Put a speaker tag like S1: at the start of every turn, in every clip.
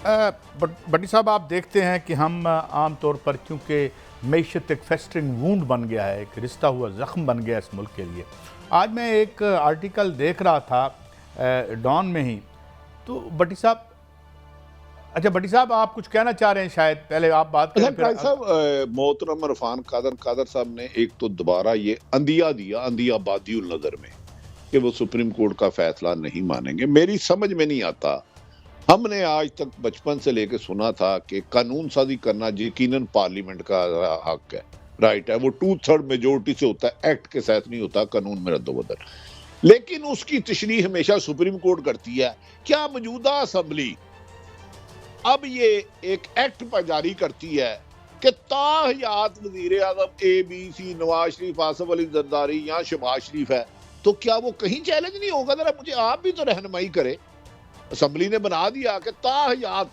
S1: भट्टी साहब, आप देखते हैं कि हम आम तौर पर, क्योंकि मईशत एक फेस्टरिंग वूंड बन गया है, एक रिश्ता हुआ ज़ख्म बन गया इस मुल्क के लिए। आज मैं एक आर्टिकल देख रहा था डॉन में ही, तो भट्टी साहब, अच्छा भट्टी साहब आप कुछ कहना चाह रहे हैं, शायद पहले आप बात करें।
S2: भाई साहब, मोहतरम इरफान कादर साहब ने एक तो दोबारा ये अंदिया दिया, अंदिया बादियुल नजर में, कि वो सुप्रीम कोर्ट का फैसला नहीं मानेंगे। मेरी समझ में नहीं आता, हमने आज तक बचपन से लेकर सुना था कि कानून साजी करना यकीनन पार्लियामेंट का हक है, राइट है, वो 2/3 मेजोरिटी से होता है, एक्ट के साथ नहीं होता कानून में रद्दोबदल। लेकिन उसकी तशरीह हमेशा सुप्रीम कोर्ट करती है। क्या मौजूदा असम्बली अब ये एक एक्ट पर जारी करती है कि ताहयात वजीर आजम ABC नवाज शरीफ, आसिफ अली जरदारी या शहबाज शरीफ है, तो क्या वो कहीं चैलेंज नहीं होगा? जरा मुझे आप भी तो रहनुमाई करे। असम्बली ने बना दिया कि ताहयात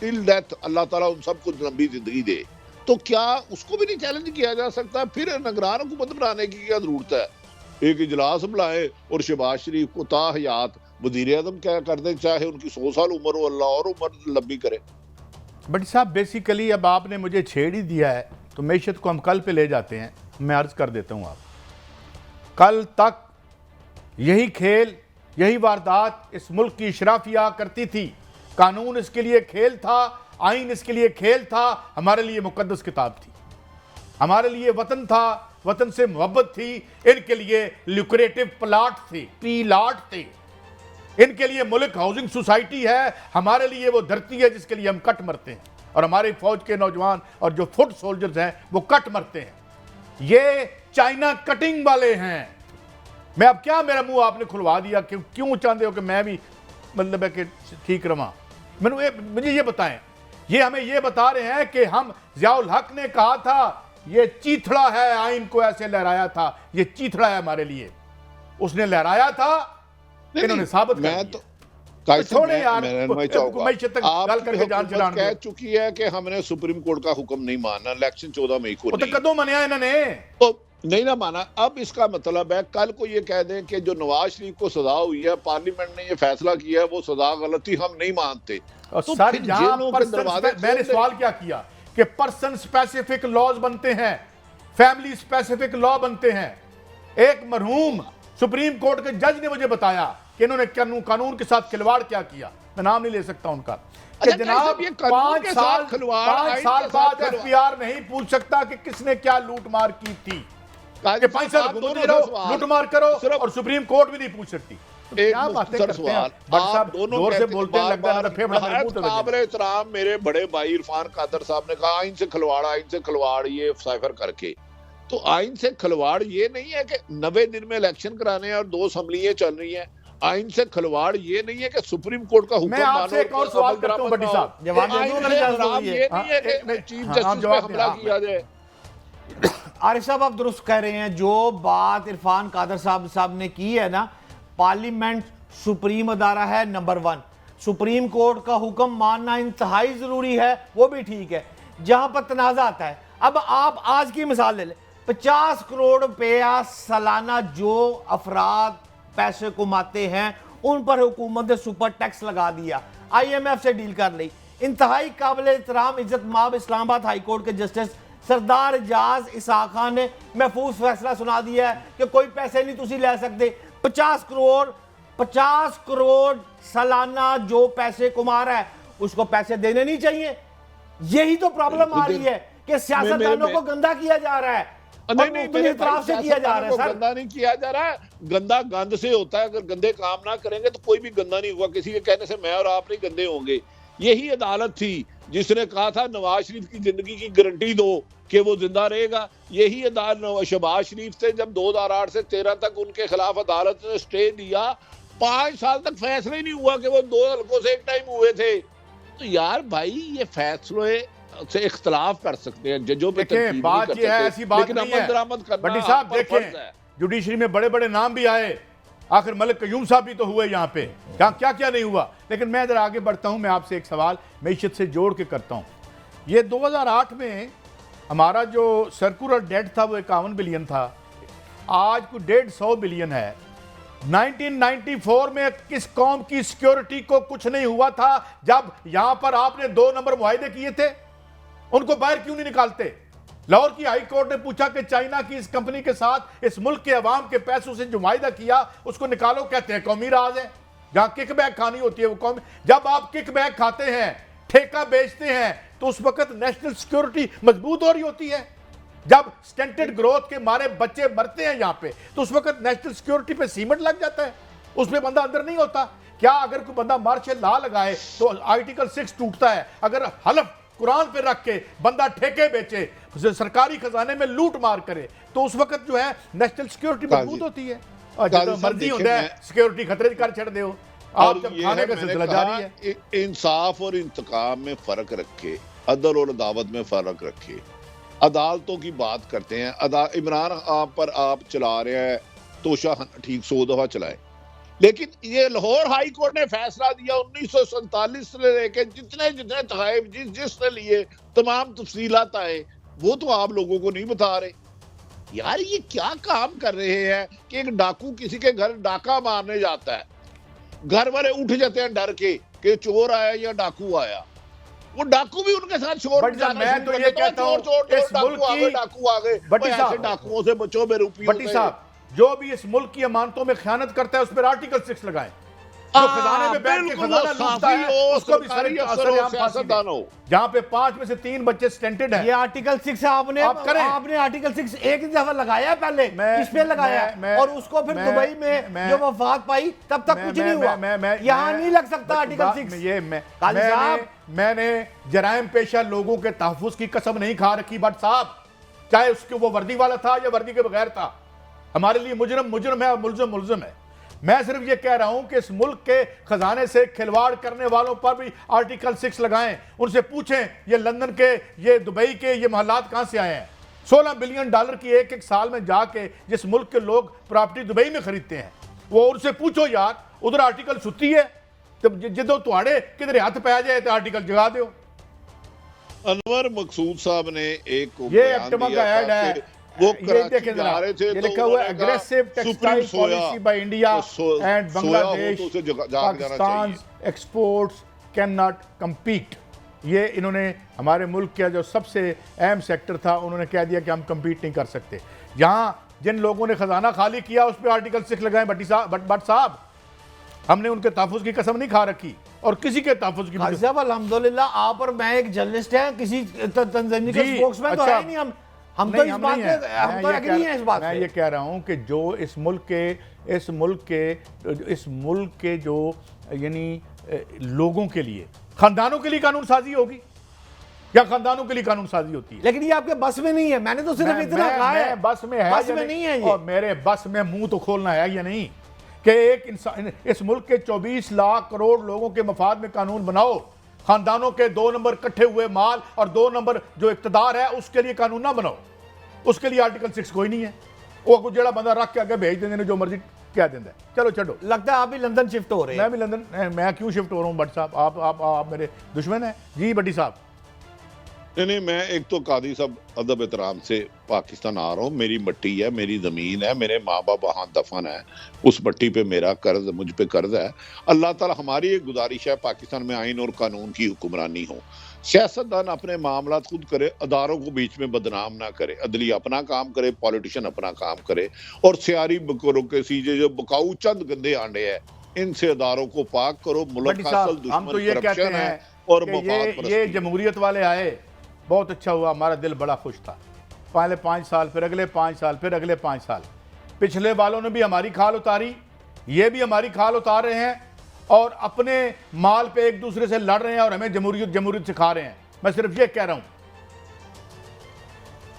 S2: टिल डेथ अल्लाह ताला उन सबको लंबी जिंदगी दे, तो क्या उसको भी नहीं चैलेंज किया जा सकता? फिर निगरान हुकूमत बनाने की क्या जरूरत है? एक इजलास बुलाए और शहबाज शरीफ को ताहयात वजीर आजम क्या कर दे, चाहे उनकी 100 साल उम्र हो, अल्लाह और उम्र लंबी करे।
S1: भट्टी साहब, बेसिकली अब आपने मुझे छेड़ ही दिया है, तो मैशत को हम कल पे ले जाते हैं। मैं अर्ज कर देता हूँ, आप कल तक यही खेल, यही वारदात इस मुल्क की इशराफिया करती थी। कानून इसके लिए खेल था, आइन इसके लिए खेल था, हमारे लिए मुकद्दस किताब थी, हमारे लिए वतन था, वतन से मोहब्बत थी, इनके लिए लुक्रेटिव प्लाट थे, प्लाट थे, इनके लिए मुल्क हाउसिंग सोसाइटी है, हमारे लिए वो धरती है जिसके लिए हम कट मरते हैं, और हमारे फौज के नौजवान और जो फुट सोल्जर्स हैं वो कट मरते हैं। ये चाइना कटिंग वाले हैं। मैं अब क्या, मेरा मुंह आपने खुलवा दिया, क्यों चाहते हो कि मैं भी मतलब है कि ठीक रहा? मुझे ये बताएं, ये हमें ये बता रहे हैं कि हम, ज़ियाउल हक ने कहा था ये चीथड़ा है, आइन को ऐसे लहराया था, ये चीथड़ा है हमारे लिए, उसने लहराया था, इन्होंने साबित कर
S2: तो
S1: छोड़े यार,
S2: कह चुकी है कि हमने सुप्रीम कोर्ट का हुक्म नहीं मानना, इलेक्शन 14 मई को
S1: तो कदों मनाया इन्होंने,
S2: तो नहीं ना माना। अब इसका मतलब है कल को ये कह दें कि जो नवाज शरीफ को सजा हुई है, पार्लियामेंट ने ये फैसला किया है, वो सजा गलत थी, हम नहीं मानते।
S1: तो सर, मैंने सवाल क्या किया कि पर्सन स्पेसिफिक लॉज बनते हैं, फैमिली स्पेसिफिक लॉ बनते हैं। एक मरहूम सुप्रीम कोर्ट के जज ने मुझे बताया कि इन्होंने कानून के साथ खिलवाड़ क्या किया, मैं नाम नहीं ले सकता उनका, कि जनाब 5 साल बाद FBR नहीं पूछ सकता कि किसने क्या लूटमार की थी, कि 5 साल लूटमार करो, और सुप्रीम कोर्ट भी नहीं पूछ सकती। क्या बातें करते हैं आप, दोनों से बोलते हैं, लगता है
S2: काबिल एहतराम मेरे बड़े भाई इरफान कादर साहब ने कहा आइन से खिलवाड़, आइन से खिलवाड़, ये साइफर करके। तो आइन से खिलवाड़ ये नहीं है कि 90 दिन में इलेक्शन कराने और 2 असम्बलियां चल रही हैं। आइन से खिलवाड़ ये नहीं है कि सुप्रीम कोर्ट का हुक्म
S1: मानो। मैं आपसे एक और सवाल करता हूं भट्टी साहब,
S2: ये नहीं है कि चीफ जस्टिस पे हमला किया जाए।
S3: आरिफ साहब, आप दुरुस्त कह रहे हैं। जो बात इरफान कादर साहब ने की है ना, पार्लियामेंट सुप्रीम अदारा है, नंबर 1, सुप्रीम कोर्ट का हुक्म मानना इंतहाई जरूरी है, वो भी ठीक है। जहां पर तनाजा आता है, अब आप आज की मिसाल ले लें, 50 करोड़ रुपया सालाना जो अफराद पैसे कमाते हैं उन पर हुकूमत ने सुपर टैक्स लगा दिया, IMF से डील कर ली। इंतहाई काबिल एहतराम इज्जत माब इस्लामाबाद हाई कोर्ट के जस्टिस सरदार एजाज इसाक खान ने महफूज फैसला सुना दिया है कि कोई पैसे नहीं तुसी ले सकते। 50 करोड़ सालाना जो पैसे कमा रहा है उसको पैसे देने नहीं चाहिए। यही तो प्रॉब्लम आ रही है कि सियासतदानों को गंदा किया जा रहा है,
S2: नहीं तरफ से किया जा रहा है। सर, गंदा नहीं किया जा रहा है, गंदा गंद से होता है। अगर गंदे काम ना करेंगे तो कोई भी गंदा नहीं हुआ। किसी के कहने से मैं और आप नहीं गंदे होंगे। यही अदालत थी जिसने कहा था नवाज शरीफ की जिंदगी की गारंटी दो कि वो जिंदा रहेगा। यही अदालत शहबाज शरीफ से जब 2008 से 13 तक उनके खिलाफ अदालत ने स्टे दिया, 5 साल तक फैसला ही नहीं हुआ कि वो 2 हल्कों से एक टाइम हुए थे। तो यार भाई, ये फैसले से इख्तलाफ कर सकते हैं, जजों पे तनकीद
S1: बात
S2: नहीं
S1: ये है,
S2: कर
S1: ऐसी बात नहीं है। भट्टी साहब देखें, जुडिशरी में बड़े बड़े नाम भी आए, आखिर मलिक कयूम साहब भी तो हुए यहाँ पे, क्या क्या नहीं हुआ। लेकिन मैं जरा आगे बढ़ता हूँ, मैं आपसे एक सवाल मैशत से जोड़ के करता हूँ। ये 2008 में हमारा जो सर्कुलर डेट था वो 51 बिलियन था, आज को 150 बिलियन है। 1994 में किस कौम की सिक्योरिटी को कुछ नहीं हुआ था जब यहां पर आपने 2 नंबर मुआहदे किए थे? उनको बाहर क्यों नहीं निकालते? लाहौर की हाई कोर्ट ने पूछा कि चाइना की इस कंपनी के साथ इस मुल्क के अवाम के पैसों से जो मुआहदा किया उसको निकालो। कहते हैं कौमी राज है, जहां किकबैक खानी होती है वो कौमी। जब आप किकबैक खाते हैं, ठेका बेचते हैं, तो उस वक्त नेशनल सिक्योरिटी मजबूत हो रही होती है। जब स्टेंटेड ग्रोथ के मारे बच्चे मरते हैं यहां पे, तो उस वक्त नेशनल सिक्योरिटी पे सीमेंट लग जाता है, उसमें बंदा अंदर नहीं होता। क्या अगर कोई बंदा मार्शल लॉ लगाए तो आर्टिकल 6 टूटता है? अगर हलफ कुरान पे रख के बंदा ठेके बेचे, सरकारी खजाने में लूट मार करे, तो उस वक्त जो है नेशनल सिक्योरिटी मजबूत होती है। और जब मर्जी होता है सिक्योरिटी खतरे कर छड़ दो आप, जब खाने का सिलसिला जारी है।
S2: इंसाफ और इंतकाम में फर्क रखे, अदल और अदावत में फर्क रखे। अदालतों की बात करते हैं, इमरान आप पर आप चला रहे हैं तोशा ठीक 100 दफा चलाए, लेकिन ये लाहौर हाई कोर्ट ने फैसला दिया 1947 से लेकर जितने जितने तहफ़ जिसने लिए तमाम तफसीलात आए, वो तो आप लोगों को नहीं बता रहे। यार ये क्या काम कर रहे हैं कि एक डाकू किसी के घर डाका मारने जाता है, घर वाले उठ जाते हैं डर के कि चोर आया या डाकू आया, वो डाकू भी उनके साथ शोर जाना
S1: मैं तो ये कहता हूं इस मुल्क की
S2: डाकू आ गए,
S1: भट्टी
S2: ऐसे
S1: साहब,
S2: डाकुओं से बचो में रुपये।
S1: भट्टी साहब, जो भी इस मुल्क की अमानतों में खयानत करता है उस पर आर्टिकल 6 लगाएं। जो खजाने में बैठ के खजाना लूटता है उसको भी सरेआम फांसी दें। जहां पे 5 में से 3 बच्चे स्टेंटेड हैं।
S3: ये आर्टिकल 6 आपने आर्टिकल 6 एक ही दफा लगाया पहले, इस पे लगाया और उसको फिर दुबई में जो वफात पाई तब तक कुछ नहीं हुआ। यहाँ नहीं लग सकता आर्टिकल 6।
S1: मैंने जराइम पेशा लोगों के तहफ्फुज की कसम नहीं खा रखी भट्ट साहब, चाहे उसके वो वर्दी वाला था या वर्दी के बगैर था। हमारे लिए मुजरम मुजरम है, मुलजम मुलजम है। मैं सिर्फ ये कह रहा हूं कि इस मुल्क के खजाने से खिलवाड़ करने वालों पर भी आर्टिकल 6 लगाएं। उनसे पूछें ये लंदन के, ये दुबई के, ये मोहल्लात कहां से आए हैं? $16 बिलियन की एक साल में जाके जिस मुल्क के लोग प्रॉपर्टी दुबई में खरीदते हैं, वो उनसे पूछो यार उधर आर्टिकल सुती है तो जो तुहाड़े किधर हाथ पै जाए तो आर्टिकल जगा दो।
S2: अनवर मकसूद साहब ने एक
S1: ये एक्टिवा का ऐड है,
S2: वो
S1: ये देखें जरा, ये लिखा हुआ है aggressive textile policy by India and Bangladesh Pakistan exports can not compete. ये इन्होंने हमारे मुल्क का जो सबसे अहम सेक्टर था उन्होंने कह दिया कि हम कम्पीट नहीं कर सकते। यहाँ जिन लोगों ने खजाना खाली किया उस पर आर्टिकल 6 लगाए। भट्ट साहब, हमने उनके तहफ़्फ़ुज़ की कसम नहीं खा रखी और किसी के तहफ़्फ़ुज़ की।
S3: अल्हम्दुलिल्लाह आप और मैं एक जर्नलिस्ट हैं, किसी तंजीम का स्पोक्समैन तो है नहीं। हम तो इस बात पे हम तो एग्री हैं इस बात पे।
S1: मैं ये कह रहा हूं कि जो इस मुल्क के जो यानी लोगों के लिए, खानदानों के लिए कानून साजी होगी या खानदानों के लिए कानून साजी होती है?
S3: लेकिन ये आपके बस में नहीं है। मैंने तो सिर्फ इतना कहा है
S1: बस में है,
S3: बस में नहीं है ये।
S1: और मेरे बस में मुंह तो खोलना है या नहीं कि एक इंसान, इस मुल्क के 24 लाख करोड़ लोगों के मफाद में कानून बनाओ। खानदानों के 2 नंबर इकट्ठे हुए माल और 2 नंबर जो इक्तदार है उसके लिए कानून ना बनाओ। उसके लिए आर्टिकल 6 कोई नहीं है। वो जेड़ा बंदा रख के आगे भेज देंगे जो मर्जी कह देंगे। चलो छोड़ो।
S3: लगता है आप भी लंदन शिफ्ट हो रहे हैं।
S1: मैं भी लंदन, मैं क्यों शिफ्ट हो रहा हूँ भट्ट साहब? आप मेरे दुश्मन हैं जी भट्टी साहब।
S2: नहीं, मैं एक तो कादी साहब अदब एहतराम से पाकिस्तान आ रहा हूँ, मेरी मट्टी है, मेरी ज़मीन है, मेरे माँ बाप वहाँ दफन है, उस मट्टी पे मेरा कर्ज, मुझ पे कर्ज है। अल्लाह ताला, हमारी एक गुजारिश है पाकिस्तान में आइन और कानून की हुक्मरानी हो। सियासतदान अपने मामला खुद करे, अदारों को बीच में बदनाम ना करे, अदली अपना काम करे, पॉलिटिशियन अपना काम करे, और सियारी बकरों के सीजे जो बकाऊ चंद गंदे आंडे हैं इनसे अदारों को पाक करो। मुल्क का असल दुश्मन करप्शन है और मफाद परस्ती।
S1: ये जमहूरियत वाले आए, बहुत अच्छा हुआ, हमारा दिल बड़ा खुश था। पहले 5 साल, फिर अगले 5 साल, फिर अगले 5 साल। पिछले वालों ने भी हमारी खाल उतारी, ये भी हमारी खाल उतार रहे हैं और अपने माल पे एक दूसरे से लड़ रहे हैं और हमें जमहूरियत सिखा रहे हैं। मैं सिर्फ ये कह रहा हूं।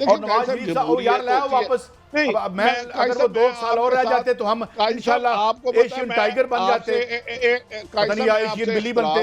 S1: और नवाज शरीफ साहब यार लाओ वापस। मैं अगर वो 2 साल और रह जाते तो हम इंशाल्लाह एशियन टाइगर बन जाते, एशियन बिल्ली बनते।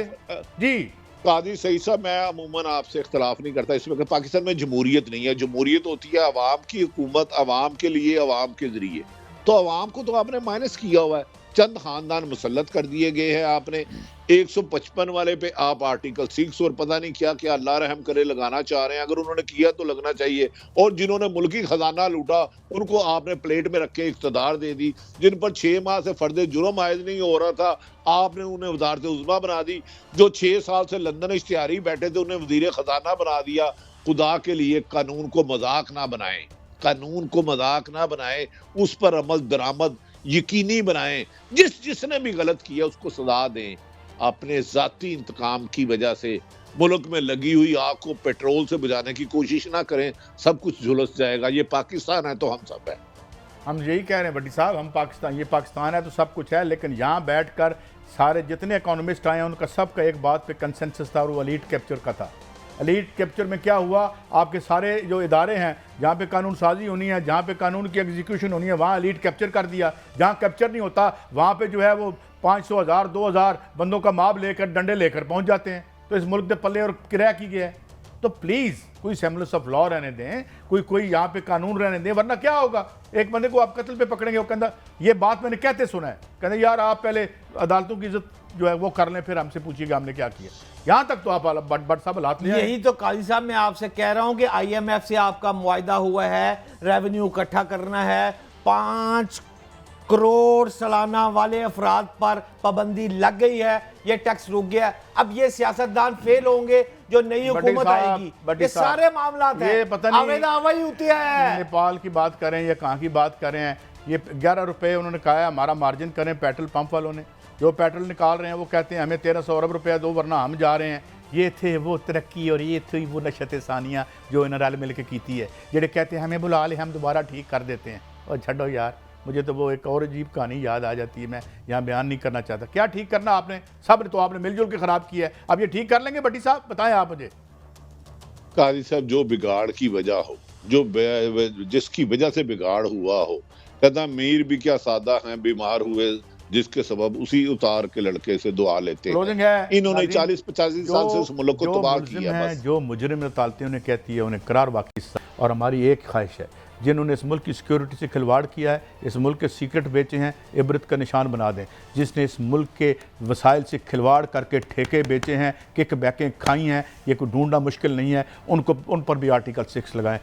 S1: जी
S2: कादी सही साहब, मैं अमूमन आपसे इख्तलाफ नहीं करता इसमें कि पाकिस्तान में जमहूरियत नहीं है। जमहूरियत होती है अवाम की हुकूमत, अवाम के लिए, अवाम के जरिए। तो अवाम को तो आपने माइनस किया हुआ है। चंद खानदान मुसल्लत कर दिए गए हैं आपने। 155 वाले पे आप आर्टिकल 6 और पता नहीं क्या क्या अल्लाह रहम करे लगाना चाह रहे हैं। अगर उन्होंने किया तो लगना चाहिए। और जिन्होंने मुल्की खजाना लूटा उनको आपने प्लेट में रख के इख्तदार दे दी। जिन पर 6 माह से फर्द जुर्म आयद नहीं हो रहा था आपने उन्हें वजारत उज़्मा बना दी। जो 6 साल से लंदन इश्तिहारी बैठे थे उन्हें वजीर खजाना बना दिया। खुदा के लिए कानून को मजाक ना बनाएं, कानून को मजाक ना बनाएं, उस पर अमल दरामद यकीनी बनाएं। जिसने भी गलत किया उसको सजा दें। अपने जाती इंतकाम की वजह से मुल्क में लगी हुई आग को पेट्रोल से बुझाने की कोशिश ना करें, सब कुछ झुलस जाएगा। ये पाकिस्तान है तो हम सब है।
S1: हम यही कह रहे हैं भट्टी साहब, हम पाकिस्तान, ये पाकिस्तान है तो सब कुछ है, लेकिन यहाँ बैठकर सारे जितने इकोनॉमिस्ट आए हैं उनका सबका एक बात पे कंसेंसस था और वो एलीट कैप्चर का था। एलीट कैप्चर में क्या हुआ, आपके सारे जो इदारे हैं जहाँ पे कानून साजी होनी है, जहाँ पे कानून की एग्जीक्यूशन होनी है, वहाँ एलीट कैप्चर कर दिया। जहाँ कैप्चर नहीं होता वहाँ पे जो है वो 500, 1000, 2000 बंदों का माब लेकर डंडे लेकर पहुँच जाते हैं। तो इस मुल्क के पल्ले और किराया की गया है। तो प्लीज़ कोई सेमलेस ऑफ लॉ रहने दें, कोई यहाँ पे कानून रहने दें, वरना क्या होगा। एक बंदे को आप कत्ल पे पकड़ेंगे, वो कहता ये बात मैंने कहते सुना है, कहते यार आप पहले अदालतों की इज्जत जो है वो कर लें, फिर हमसे पूछिएगा हमने क्या किया। यहाँ तक तो आप बट साहब हालात ले आए।
S3: यही तो काजी साहब मैं आपसे कह रहा हूं कि IMF से आपका मुआहिदा हुआ है, रेवेन्यू इकट्ठा करना है, 5 करोड़ सालाना वाले अफराद पर पाबंदी लग गई है, ये टैक्स रुक गया। अब ये सियासतदान फेल होंगे जो नई हुकूमत आएगी, ये सारे मामला आवेदा हवाई होती है।
S1: नेपाल की बात करें या कहाँ की बात करें, ये 11 रुपए उन्होंने कहा है हमारा मार्जिन करें पेट्रोल पंप वालों ने। जो पेट्रोल निकाल रहे हैं वो कहते हैं हमें 1300 अरब रुपया दो वरना हम जा रहे हैं। ये थे वो तरक्की और ये थी वो नशत सानिया जो इन्हें रल मिल के कीती है, जेडे कहते हैं हमें बुला ले हम दोबारा ठीक कर देते हैं। और छड्डो यार, मुझे तो वो एक और अजीब कहानी याद आ जाती है, मैं यहाँ बयान नहीं करना चाहता। क्या ठीक करना आपने, सब तो आपने मिलजुल के ख़राब किया है, अब ये ठीक कर लेंगे भट्टी साहब, बताएं आप मुझे।
S2: काजी साहब जो बिगाड़ की वजह हो, जो जिसकी वजह से बिगाड़ हुआ हो, कहता मीर भी क्या सादा हैं, बीमार हुए जिसके सबब उसी उतार के लड़के से दुआ लेते हैं। इन्होंने 40-85 साल से उस मुल्क को तबाह किया है।
S1: जो मुजरिम अदालतें उन्हें कहती है उन्हें करार वाकई। और हमारी एक ख्वाहिश है, जिन्होंने इस मुल्क की सिक्योरिटी से खिलवाड़ किया है, इस मुल्क के सीक्रेट बेचे हैं, इबरत का निशान बना दें। जिसने इस मुल्क के वसाइल से खिलवाड़ करके ठेके बेचे हैं, किक बैकें खाई हैं, ये कोई ढूंढना मुश्किल नहीं है, उन पर भी आर्टिकल 6 लगाएं।